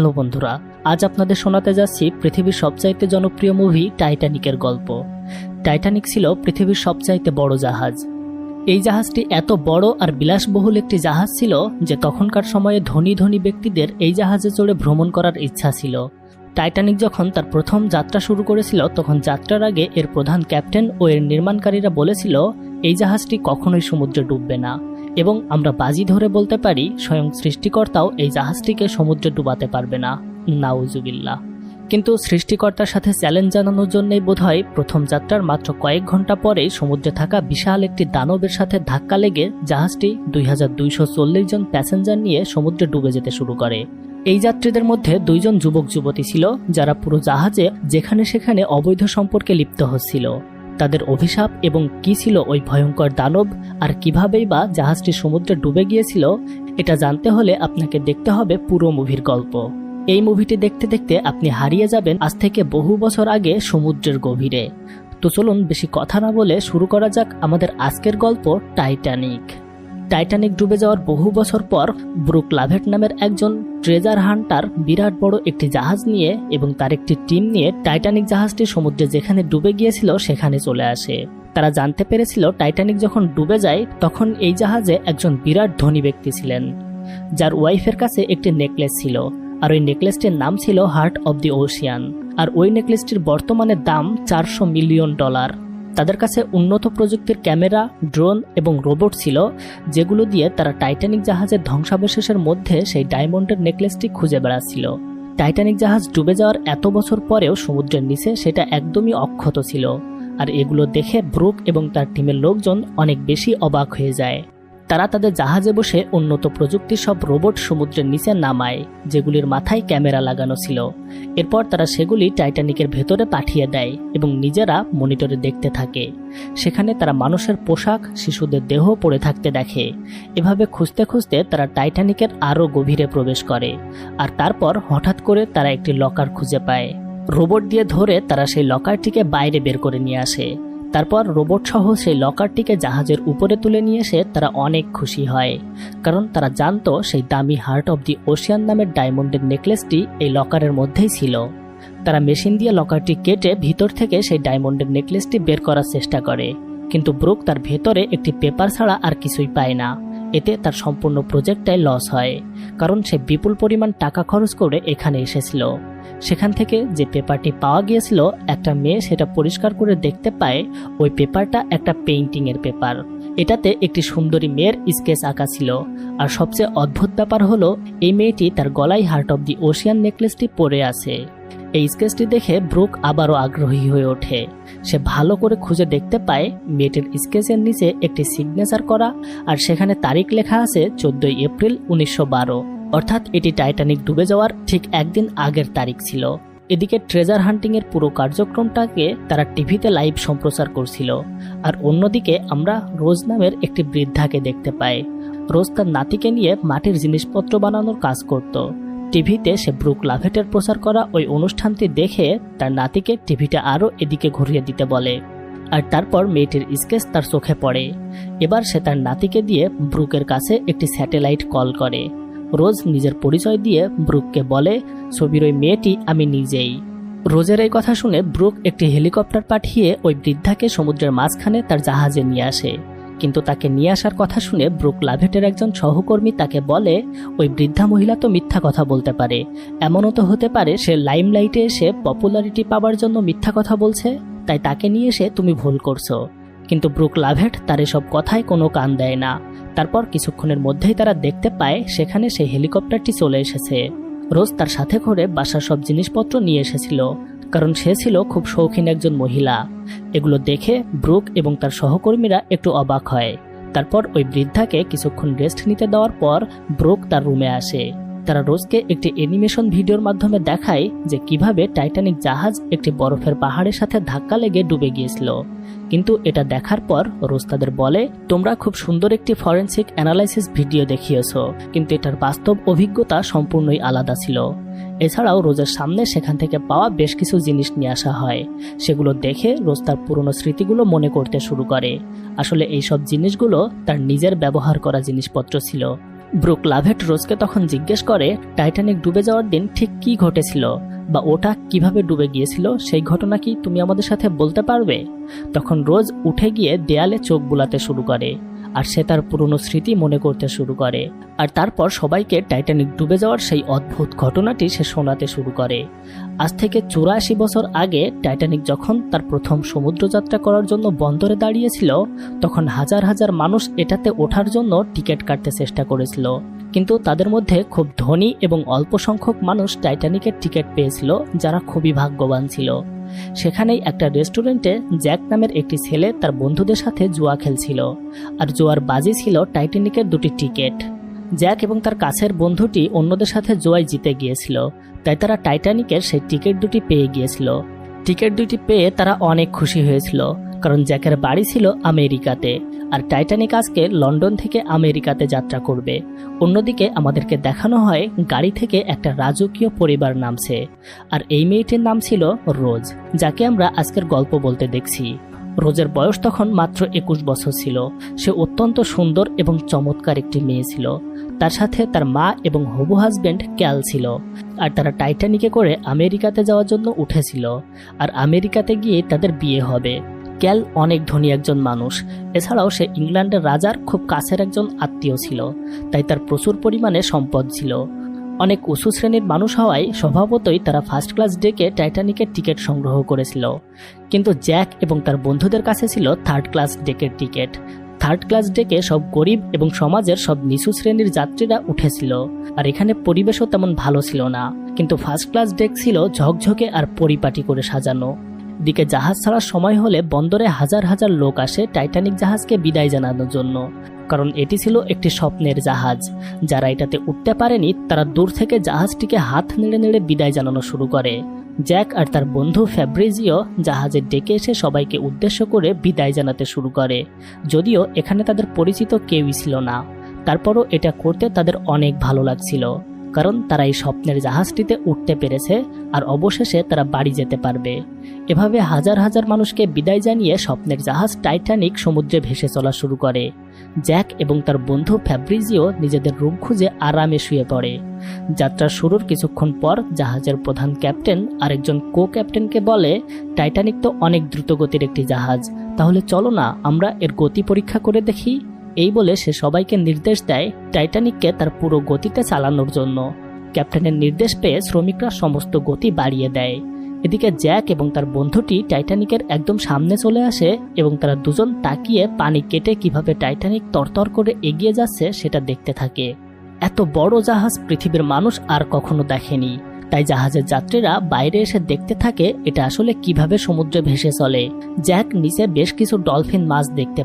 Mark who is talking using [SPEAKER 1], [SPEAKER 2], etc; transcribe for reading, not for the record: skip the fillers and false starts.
[SPEAKER 1] Hello বন্ধুরা, আজ আপনাদের শোনাতে যাচ্ছি পৃথিবীর সবচাইতে জনপ্রিয় মুভি টাইটানিকের গল্প। টাইটানিক ছিল পৃথিবীর সবচাইতে বড় জাহাজ। এই জাহাজটি এত বড় আর বিলাসবহুল একটি জাহাজ ছিল যে তখনকার সময়ে ধনী ধনী ব্যক্তিদের এই জাহাজে চড়ে ভ্রমণ করার ইচ্ছা ছিল। টাইটানিক যখন তার প্রথম যাত্রা শুরু করেছিল তখন যাত্রার আগে এর প্রধান ক্যাপ্টেন ও এর নির্মাণকারীরা বলেছিল এই জাহাজটি কখনোই সমুদ্রে ডুববে না, এবং আমরা বাজি ধরে বলতে পারি স্বয়ং সৃষ্টিকর্তাও এই জাহাজটিকে সমুদ্রে ডুবাতে পারবে না, নাউজুবিল্লাহ। কিন্তু সৃষ্টিকর্তার সাথে চ্যালেঞ্জ জানানোর জন্যই বোধহয় প্রথম যাত্রার মাত্র কয়েক ঘন্টা পরেই সমুদ্রে থাকা বিশাল একটি দানবের সাথে ধাক্কা লেগে জাহাজটি 2240 জন প্যাসেঞ্জার নিয়ে সমুদ্রে ডুবে যেতে শুরু করে। এই যাত্রীদের মধ্যে 2 জন যুবক যুবতী ছিল যারা পুরো জাহাজে যেখানে সেখানে অবৈধ সম্পর্কে লিপ্ত হচ্ছিল। তাদের অভিশাপ এবং কি ছিল ওই ভয়ঙ্কর দানব, আর কিভাবেই বা জাহাজটি সমুদ্রে ডুবে গিয়েছিল, এটা জানতে হলে আপনাকে দেখতে হবে পুরো মুভির গল্প। এই মুভিটি দেখতে দেখতে আপনি হারিয়ে যাবেন আজ থেকে বহু বছর আগে সমুদ্রের গভীরে। তো চলুন বেশি কথা না বলে শুরু করা যাক আমাদের আজকের গল্প টাইটানিক। টাইটানিক ডুবে যাওয়ার বহু বছর পর ব্রুক লাভেট নামের একজন ট্রেজার হান্টার বিরাট বড় একটি জাহাজ নিয়ে এবং তার একটি টিম নিয়ে টাইটানিক জাহাজটি সমুদ্রে যেখানে ডুবে গিয়েছিল সেখানে চলে আসে। তারা জানতে পেরেছিল টাইটানিক যখন ডুবে যায় তখন এই জাহাজে একজন বিরাট ধনী ব্যক্তি ছিলেন, যার ওয়াইফের কাছে একটি নেকলেস ছিল, আর ওই নেকলেসটির নাম ছিল হার্ট অব দি ওশিয়ান। আর ওই নেকলেসটির বর্তমানে দাম $400 মিলিয়ন। তাদের কাছে উন্নত প্রযুক্তির ক্যামেরা, ড্রোন এবং রোবট ছিল, যেগুলো দিয়ে তারা টাইটানিক জাহাজের ধ্বংসাবশেষের মধ্যে সেই ডায়মন্ডের নেকলেসটি খুঁজে বেড়াচ্ছিল। টাইটানিক জাহাজ ডুবে যাওয়ার এত বছর পরেও সমুদ্রের নিচে সেটা একদমই অক্ষত ছিল, আর এগুলো দেখে ব্রুক এবং তার টিমের লোকজন অনেক বেশি অবাক হয়ে যায়। তারা তাদের জাহাজে বসে উন্নত প্রযুক্তির সব রোবট সমুদ্রের নিচে নামায়, যেগুলির মাথায় ক্যামেরা লাগানো ছিল। এরপর তারা সেগুলি টাইটানিকের ভেতরে পাঠিয়ে দেয় এবং নিজেরা মনিটরে দেখতে থাকে। সেখানে তারা মানুষের পোশাক, শিশুদের দেহ পড়ে থাকতে দেখে। এভাবে খুঁজতে খুঁজতে তারা টাইটানিকের আরও গভীরে প্রবেশ করে, আর তারপর হঠাৎ করে তারা একটি লকার খুঁজে পায়। রোবট দিয়ে ধরে তারা সেই লকারটিকে বাইরে বের করে নিয়ে আসে। তারপর রোবট সহ সেই লকারটিকে জাহাজের উপরে তুলে নিয়ে এসে তারা অনেক খুশি হয়, কারণ তারা জানতো সেই দামি হার্ট অব দি ওশিয়ান নামের ডায়মন্ডের নেকলেসটি এই লকারের মধ্যেই ছিল। তারা মেশিন দিয়ে লকারটি কেটে ভিতর থেকে সেই ডায়মন্ডের নেকলেসটি বের করার চেষ্টা করে, কিন্তু ব্রুক তার ভেতরে একটি পেপার ছাড়া আর কিছুই পায় না। এতে তার সম্পূর্ণ প্রজেক্টটাই লস হয়, কারণ সে বিপুল পরিমাণ টাকা খরচ করে এখানে এসেছিল। সেখান থেকে যে পেপারটি পাওয়া গিয়েছিল, একটা মেয়ে সেটা পরিষ্কার করে দেখতে পায় ওই পেপারটা একটা পেইন্টিংয়ের পেপার। এটাতে একটি সুন্দরী মেয়ের স্কেচ আঁকা ছিল, আর সবচেয়ে অদ্ভুত ব্যাপার হলো এই মেয়েটি তার গলায় হার্ট অব দি ওশিয়ান নেকলেসটি পরে আছে। এই স্কেচটি দেখে ব্রুক আবারও আগ্রহী হয়ে ওঠে। সে ভালো করে খুঁজে দেখতে পায় মেয়েটির স্কেচের নিচে একটি সিগনেচার করা, আর সেখানে তারিখ লেখা আছে 14 এপ্রিল 1912, অর্থাৎ এটি টাইটানিক ডুবে যাওয়ার ঠিক একদিন আগের তারিখ ছিল। এদিকে ট্রেজার হান্টিং এর পুরো কার্যক্রমটাকে তারা টিভিতে লাইভ সম্প্রচার করছিল, আর অন্যদিকে আমরা রোজ নামের একটি বৃদ্ধাকে দেখতে পাই। রোজ তার নাতিকে নিয়ে মাটির জিনিসপত্র বানানোর কাজ করত। টিভিতে সে ব্রুক লাভেটের প্রচার করা ওই অনুষ্ঠানটি দেখে তার নাতিকে টিভিটা আরও এদিকে ঘুরিয়ে দিতে বলে, আর তারপর মেয়েটির স্কেচ তার চোখে পড়ে। এবার সে তার নাতিকে দিয়ে ব্রুকের কাছে একটি স্যাটেলাইট কল করে। রোজ নিজের পরিচয় দিয়ে ব্রুককে বলে, ছবির ওই মেয়েটি আমি নিজেই। রোজের এই কথা শুনে ব্রুক একটি হেলিকপ্টার পাঠিয়ে ওই বৃদ্ধাকে সমুদ্রের মাঝখানে তার জাহাজে নিয়ে আসে। কিন্তু তাকে নিয়ে আসার কথা শুনে ব্রুক লাভেটের একজন সহকর্মী তাকে বলে, ওই বৃদ্ধা মহিলা তো মিথ্যা কথা বলতে পারে, এমনও তো হতে পারে সে লাইমলাইটে এসে পপুলারিটি পাবার জন্য মিথ্যা কথা বলছে, তাই তাকে নিয়ে এসে তুমি ভুল করছো। কিন্তু ব্রুক লাভেট তার এসব কথায় কোনো কান দেয় না। তারপর কিছুক্ষণের মধ্যেই তারা দেখতে পায় সেখানে সেই হেলিকপ্টারটি চলে এসেছে। রোজ তার সাথে করে বাসার সব জিনিসপত্র নিয়ে এসেছিল, কারণ সে ছিল খুব শৌখিন একজন মহিলা। এগুলো দেখে ব্রুক এবং তার সহকর্মীরা একটু অবাক হয়। তারপর ওই বৃদ্ধাকে কিছুক্ষণ রেস্ট নিতে দেওয়ার পর ব্রুক তার রুমে আসে। তারা রোজকে একটি অ্যানিমেশন ভিডিওর মাধ্যমে দেখায় যে কিভাবে টাইটানিক জাহাজ একটি বরফের পাহাড়ের সাথে ধাক্কা লেগে ডুবে গিয়েছিল। কিন্তু এটা দেখার পর রোজ তাদের বলে, তোমরা খুব সুন্দর একটি ফরেনসিক অ্যানালাইসিস ভিডিও দেখিয়েছ, কিন্তু এটার বাস্তব অভিজ্ঞতা সম্পূর্ণই আলাদা ছিল। এছাড়াও রোজের সামনে সেখান থেকে পাওয়া বেশ কিছু জিনিস নিয়ে আসা হয়। সেগুলো দেখে রোজ তার পুরনো স্মৃতিগুলো মনে করতে শুরু করে। আসলে এইসব জিনিসগুলো তার নিজের ব্যবহার করা জিনিসপত্র ছিল। ব্রুক লাভেট রোজকে তখন জিজ্ঞেস করে টাইটানিক ডুবে যাওয়ার দিন ঠিক কি ঘটেছিল বা ওটা কিভাবে ডুবে গিয়েছিল, সেই ঘটনা কি তুমি আমাদের সাথে বলতে পারবে? তখন রোজ উঠে গিয়ে দেয়ালে চোখ বুলাতে শুরু করে আর সে তার পুরনো স্মৃতি মনে করতে শুরু করে। আর তারপর সবাইকে টাইটানিক ডুবে যাওয়ার সেই অদ্ভুত ঘটনাটি সে শোনাতে শুরু করে। আজ থেকে 84 বছর আগে টাইটানিক যখন তার প্রথম সমুদ্রযাত্রা করার জন্য বন্দরে দাঁড়িয়েছিল, তখন হাজার হাজার মানুষ এটাতে ওঠার জন্য টিকিট কাটতে চেষ্টা করেছিল, কিন্তু তাদের মধ্যে খুব ধনী এবং অল্প সংখ্যক মানুষ টাইটানিকের টিকিট পেয়েছিল যারা খুবই ভাগ্যবান ছিল। সেখানেই একটা রেস্টুরেন্টে জ্যাক নামের একটি ছেলে তার বন্ধুদের সাথে জুয়া খেলছিল, আর জুয়ার বাজি ছিল টাইটানিকের 2টি টিকিট। জ্যাক এবং তার কাছের বন্ধুটি অন্যদের সাথে জুয়ায় জিতে গিয়েছিল, তাই তারা টাইটানিকের সেই টিকিট 2টি পেয়ে গিয়েছিল। টিকিট 2টি পেয়ে তারা অনেক খুশি হয়েছিল, কারণ জ্যাকের বাড়ি ছিল আমেরিকাতে আর টাইটানিক আজকে লন্ডন থেকে আমেরিকাতে যাত্রা করবে। অন্যদিকে আমাদেরকে দেখানো হয় গাড়ি থেকে একটা রাজকীয় পরিবার নামছে, আর এই মেয়েটির নাম ছিল রোজ, যাকে আমরা আজকের গল্প বলতে দেখছি। রোজের বয়স তখন মাত্র 21 বছর ছিল। সে অত্যন্ত সুন্দর এবং চমৎকার একটি মেয়ে ছিল। তার সাথে তার মা এবং হবু হাজবেন্ড ক্যাল ছিল, আর তারা টাইটানিকে করে আমেরিকাতে যাওয়ার জন্য উঠেছিল, আর আমেরিকাতে গিয়ে তাদের বিয়ে হবে। ক্যাল অনেক ধনী একজন মানুষ, এছাড়াও সে ইংল্যান্ডের রাজার খুব কাছের একজন আত্মীয় ছিল, তাই তার প্রচুর পরিমাণে সম্পদ ছিল। অনেক উঁচু শ্রেণীর মানুষ হওয়ায় স্বভাবতই তারা ফার্স্ট ক্লাস ডেকে টাইটানিকের টিকিট সংগ্রহ করেছিল, কিন্তু জ্যাক এবং তার বন্ধুদের কাছে ছিল থার্ড ক্লাস ডেকের টিকিট। থার্ড ক্লাস ডেকে সব গরিব এবং সমাজের সব নিচু শ্রেণীর যাত্রীরা উঠেছিল, আর এখানে পরিবেশও তেমন ভালো ছিল না, কিন্তু ফার্স্ট ক্লাস ডেক ছিল ঝকঝকে আর পরিপাটি করে সাজানো। দিকে জাহাজ ছাড়ার সময় হলে বন্দরে হাজার হাজার লোক আসে টাইটানিক জাহাজকে বিদায় জানানোর জন্য, কারণ এটি ছিল একটি স্বপ্নের জাহাজ। যারা এটাতে উঠতে পারেনি তারা দূর থেকে জাহাজটিকে হাত নেড়ে নেড়ে বিদায় জানানো শুরু করে। জ্যাক আর তার বন্ধু ফ্যাব্রিজিও জাহাজের ডেকে এসে সবাইকে উদ্দেশ্য করে বিদায় জানাতে শুরু করে, যদিও এখানে তাদের পরিচিত কেউই ছিল না। তারপরও এটা করতে তাদের অনেক ভালো লাগছিল, কারণ তারা এই স্বপ্নের জাহাজটিতে উঠতে পেরেছে আর অবশেষে তারা বাড়ি যেতে পারবে। এভাবে হাজার হাজার মানুষকে বিদায় জানিয়ে স্বপ্নের জাহাজ টাইটানিক সমুদ্রে ভেসে চলা শুরু করে। জ্যাক এবং তার বন্ধু ফ্যাব্রিজিও নিজেদের রুম খুঁজে আরামে শুয়ে পড়ে। যাত্রার শুরুর কিছুক্ষণ পর জাহাজের প্রধান ক্যাপ্টেন আরেকজন কো ক্যাপ্টেনকে বলে, টাইটানিক তো অনেক দ্রুতগতির একটি জাহাজ, তাহলে চলো না আমরা এর গতি পরীক্ষা করে দেখি। এই বলে সে সবাইকে নির্দেশ দেয় টাইটানিককে তার পুরো গতিতে চালানোর জন্য। ক্যাপ্টেনের নির্দেশ পেয়ে শ্রমিকরা সমস্ত গতি বাড়িয়ে দেয়। এদিকে জ্যাক এবং তার বন্ধুটি টাইটানিকের একদম সামনে চলে আসে এবং তারা দুজন তাকিয়ে পানি কেটে কিভাবে টাইটানিক তরতর করে এগিয়ে যাচ্ছে সেটা দেখতে থাকে। এত বড় জাহাজ পৃথিবীর মানুষ আর কখনো দেখেনি, তাই জাহাজের যাত্রীরা বাইরে এসে দেখতে থাকে এটা আসলে কিভাবে সমুদ্রে ভেসে চলে। জ্যাক নিচে বেশ কিছু ডলফিন মাছ দেখতে